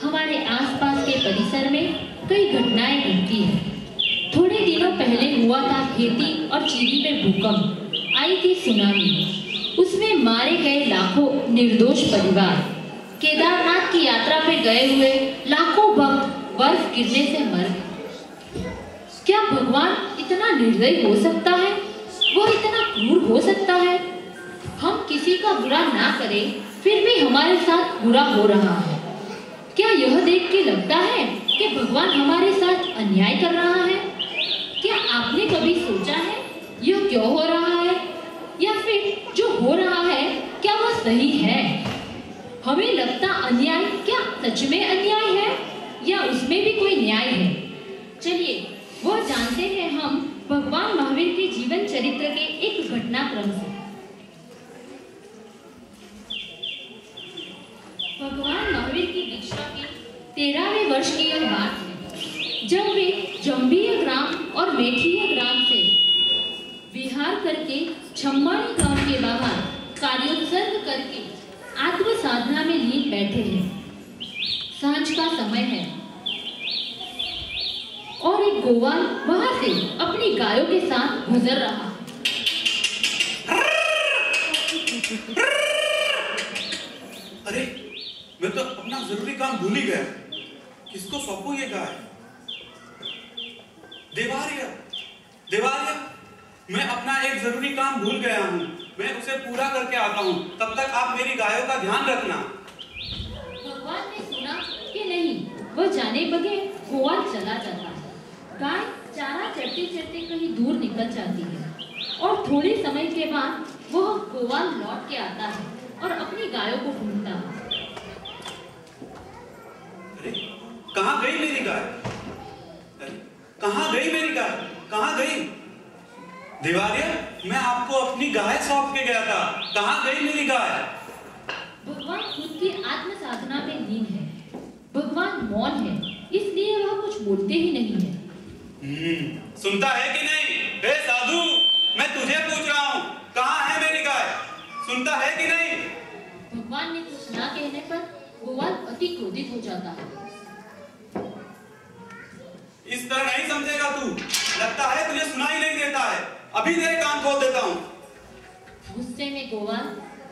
हमारे आसपास के परिसर में कई घटनाएं घटती हैं। थोड़े दिनों पहले हुआ था खेती और चीनी में भूकंप, आई थी सुनामी, उसमें मारे गए लाखों निर्दोष परिवार, केदारनाथ की यात्रा पे गए हुए लाखों भक्त बर्फ गिरने से मर गए। क्या भगवान इतना निर्दयी हो सकता है? वो इतना क्रूर हो सकता है? हम किसी का बुरा ना करें, फिर भी हमारे साथ बुरा हो रहा है। क्या यह देख के लगता है कि भगवान हमारे साथ अन्याय कर रहा है? क्या आपने कभी सोचा है यह क्यों हो रहा है, या फिर जो हो रहा है क्या वह सही है? हमें लगता अन्याय क्या सच में अन्याय है, या उसमें भी कोई न्याय है? चलिए वह जानते हैं हम भगवान महावीर के जीवन चरित्र के एक घटनाक्रम से। भगवान महावीर की दीक्षा के 13वें वर्ष की यह बात है, जब वे जंबीय ग्राम और मेठिया ग्राम से विहार करके छम्माणी गांव के बाहर कार्योत्सर्ग करके आत्म साधना में लीन बैठे हैं। सांझ का समय है और एक गोवाल वहां से अपनी गायों के साथ गुजर रहा है। अरे मैं तो अपना जरूरी काम भूल ही गया। किसको सौंपूं ये गाय? देवार्य, देवार्य, मैं अपना एक जरूरी काम भूल गया हूँ, मैं उसे पूरा करके आता हूँ, तब तक आप मेरी गायों का ध्यान रखना। भगवान ने सुना कि नहीं, वह जाने बगैर गोवाल चला जाता है। गाय चारा चरते चरते कहीं दूर निकल जाती है और थोड़े समय के बाद वह गोवाल लौट के आता है और अपनी गायों को ढूंढता है। अरे कहाँ गई मेरी गाय? अरे कहाँ गई मेरी गाय? कहाँ गई? देवार्य, मैं आपको अपनी गाय सौंप के गया था, कहाँ गई मेरी गाय? भगवान खुद की आत्म साधना में लीन है। भगवान मौन है, इसलिए वह कुछ बोलते ही नहीं है। सुनता है कि नहीं? हे साधु, मैं तुझे पूछ रहा हूँ, कहाँ है मेरी गाय? सुनता है कि नहीं? भगवान ने कुछ ना कहने पर गोवाल अति क्रोधित हो जाता है। इस तरह नहीं समझेगा तू, लगता है तुझे सुनाई नहीं देता है, अभी तेरे कान खोल देता हूँ। गुस्से में गोवाल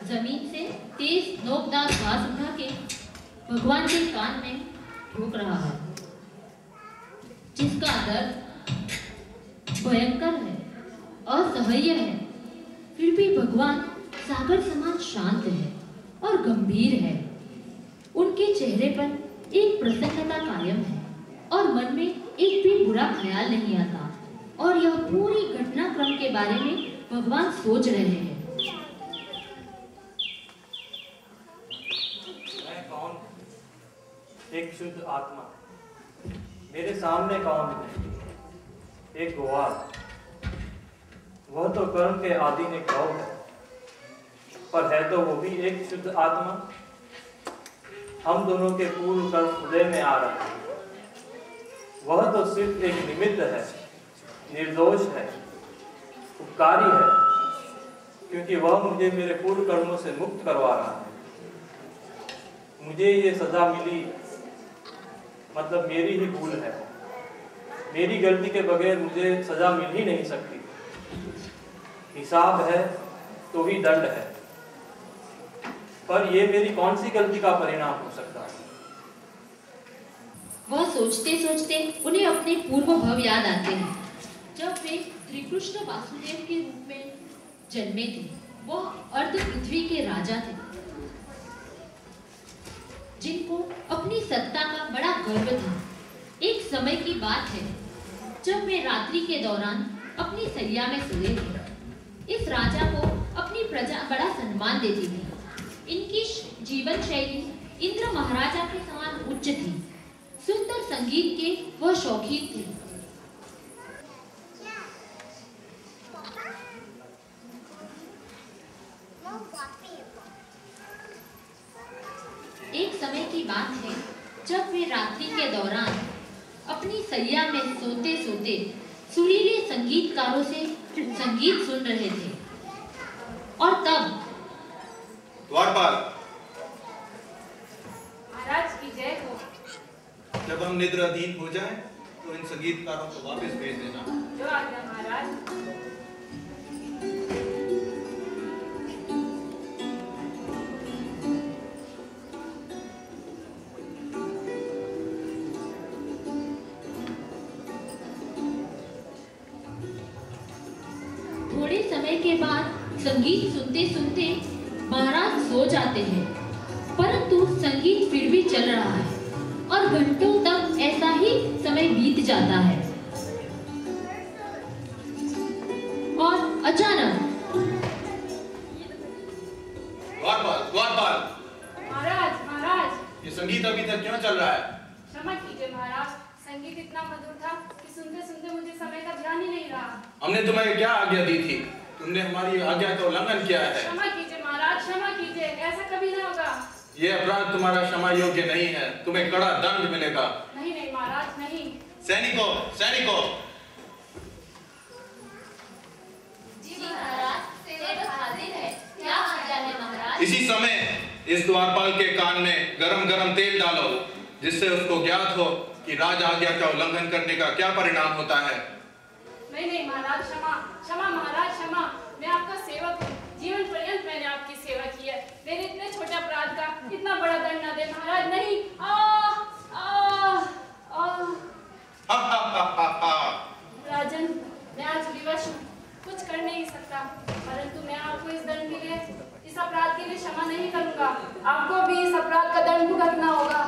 जमीन से तेज नोकदार घास उठा के भगवान के कान में ठोक रहा है, जिसका दर्द भयंकर है, असह्य है। फिर भी भगवान सागर समान शांत है और गंभीर है। उनके चेहरे पर एक प्रसन्नता कायम है और मन में एक भी बुरा ख्याल नहीं आता, और यह पूरी घटनाक्रम के बारे में भगवान सोच रहे हैं। मैं कौन? एक शुद्ध आत्मा। मेरे सामने कौन है? एक गोवाल। वह तो कर्म के आदि ने गौ है, पर है तो वो भी एक शुद्ध आत्मा। हम दोनों के पूर्व कर्म उदय में आ रहे हैं। वह तो सिर्फ एक निमित्त है, निर्दोष है, उपकारी है, क्योंकि वह मुझे मेरे पूर्व कर्मों से मुक्त करवा रहा है। मुझे ये सजा मिली मतलब मेरी ही भूल है। मेरी गलती के बगैर मुझे सजा मिल ही नहीं सकती। हिसाब है तो ही दंड है, पर यह मेरी कौन सी गलती का परिणाम हो सकता है? वह सोचते सोचते उन्हें अपने पूर्व भव याद आते हैं, जब वे श्री कृष्ण वासुदेव के रूप में जन्मे थे। वह अर्ध पृथ्वी के राजा थे, जिनको अपनी सत्ता का बड़ा गर्व था। एक समय की बात है, जब वे रात्रि के दौरान अपनी सैया में सोए थे। इस राजा को अपनी प्रजा बड़ा सम्मान देती थी। इनकी जीवन शैली इंद्र महाराजा के समान उच्च थी। सुंदर संगीत के वह शौकीन थे। एक समय की बात है, जब वे रात्रि के दौरान अपनी सैया में सोते सोते सुरीले संगीतकारों से संगीत सुन रहे थे, और तब द्वारपाल, महाराज की जय हो। जब हम निद्राधीन हो जाएं तो इन संगीतकारों को वापस भेज देना। जो आज्ञा महाराज। थोड़े समय के बाद संगीत सुनते सुनते महाराज सो जाते हैं, परंतु संगीत फिर भी चल रहा है और घंटों तक ऐसा ही समय बीत जाता है। और अचानक द्वारपाल, महाराज महाराज, ये संगीत अभी तक क्यों चल रहा है? क्षमा कीजिए महाराज, संगीत इतना मधुर था कि सुनते सुनते मुझे समय का ध्यान ही नहीं रहा। हमने तुम्हें क्या आज्ञा दी थी? तुमने हमारी आज्ञा का उल्लंघन किया है। क्षमा कीजिए महाराज, क्षमा कीजिए, ऐसा कभी ना होगा। ये अपराध तुम्हारा क्षमा योग्य नहीं है, तुम्हें कड़ा दंड मिलेगा। नहीं नहीं महाराज, नहीं। सैनिकों, सैनिकों! जी महाराज, सेवक हाजिर है। क्या आज्ञा है महाराज? इसी समय इस द्वारपाल के कान में गरम गरम तेल डालो, जिससे उसको ज्ञात हो कि राज आज्ञा का उल्लंघन करने का क्या परिणाम होता है। नहीं नहीं महाराज, क्षमा क्षमा महाराज, क्षमा। मैं आपका सेवक हूँ, जीवन पर्यंत मैंने आपकी सेवा की है। मेरे इतने छोटे अपराध का इतना बड़ा दंड न दे महाराज। नहीं। राजन, मैं आज विवश हूँ, कुछ कर नहीं सकता, परंतु मैं आपको इस दंड के लिए, इस अपराध के लिए क्षमा नहीं करूँगा। आपको भी इस अपराध का दंड भुगतना होगा।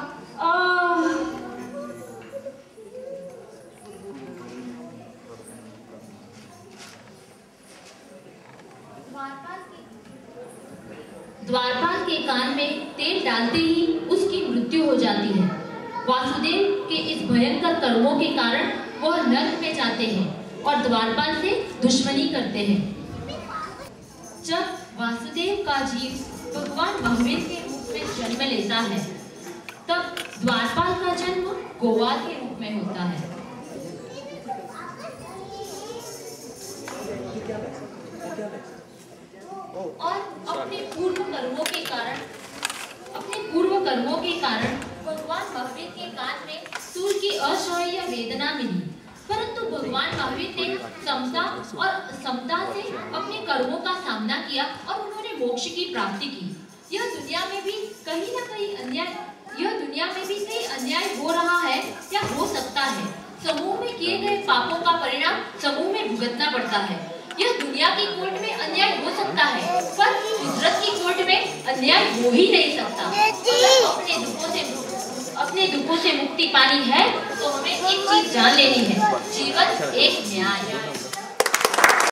द्वारपाल के कान में तेल डालते ही उसकी मृत्यु हो जाती है। वासुदेव के इस भयंकर कर्मों के कारण वह नरक में जाते हैं और द्वारपाल से दुश्मनी करते हैं। जब वासुदेव का जीव भगवान महावीर के रूप में जन्म लेता है, तब द्वारपाल का जन्म गोवाल के रूप में होता है। और अपने पूर्व कर्मों के कारण भगवान महावीर के कान में सूर की असह्य वेदना मिली, परंतु भगवान महावीर ने समता से अपने कर्मों का सामना किया और उन्होंने मोक्ष की प्राप्ति की। यह दुनिया में भी कहीं अन्याय हो रहा है या हो सकता है। समूह में किए गए पापों का परिणाम समूह में भुगतना पड़ता है। यह दुनिया की कोर्ट में अन्याय हो सकता है, पर हिजरत की कोर्ट में अन्याय हो ही नहीं सकता। अपने दुखों से मुक्ति पानी है तो हमें एक चीज जान लेनी है, जीवन एक न्याय।